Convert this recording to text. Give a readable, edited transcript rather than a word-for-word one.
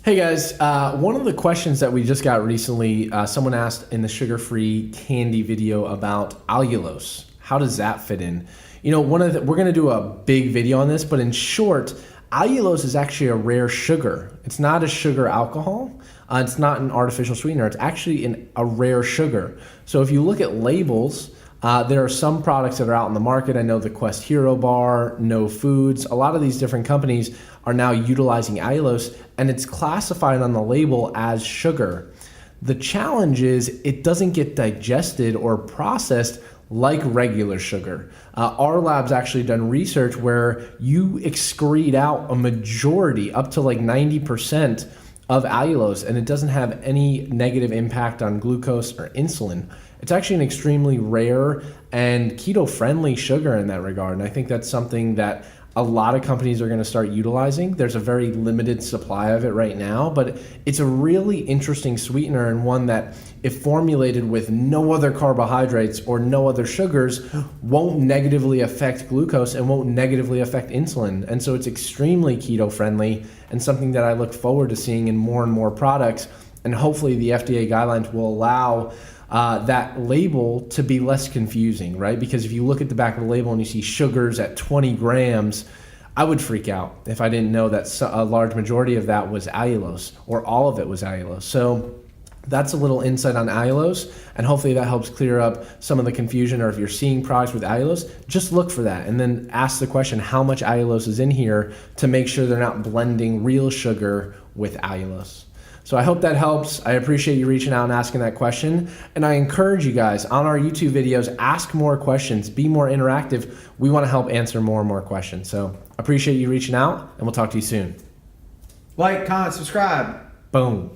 Hey guys, one of the questions that we just got recently, someone asked in the sugar-free candy video about allulose. How does that fit in? You know, we're going to do a big video on this, but in short, allulose is actually a rare sugar. It's not a sugar alcohol. It's not an artificial sweetener. It's actually a rare sugar. So if you look at labels, there are some products that are out in the market. I know the Quest Hero Bar, No Foods, a lot of these different companies are now utilizing allulose, and it's classified on the label as sugar. The challenge is it doesn't get digested or processed like regular sugar. Our lab's actually done research where you excrete out a majority, up to like 90% of allulose, and it doesn't have any negative impact on glucose or insulin. It's actually an extremely rare and keto-friendly sugar in that regard, and I think that's something that a lot of companies are going to start utilizing. There's a very limited supply of it right now, but it's a really interesting sweetener, and one that, if formulated with no other carbohydrates or no other sugars, won't negatively affect glucose and won't negatively affect insulin. And so it's extremely keto-friendly and something that I look forward to seeing in more and more products. And hopefully the FDA guidelines will allow that label to be less confusing, right? Because if you look at the back of the label and you see sugars at 20 grams, I would freak out if I didn't know that a large majority of that was allulose, or all of it was allulose. So that's a little insight on allulose, and hopefully that helps clear up some of the confusion. Or if you're seeing products with allulose, just look for that and then ask the question, how much allulose is in here, to make sure they're not blending real sugar with allulose. So I hope that helps. I appreciate you reaching out and asking that question. And I encourage you guys on our YouTube videos, ask more questions, be more interactive. We want to help answer more and more questions. So appreciate you reaching out, and we'll talk to you soon. Like, comment, subscribe. Boom.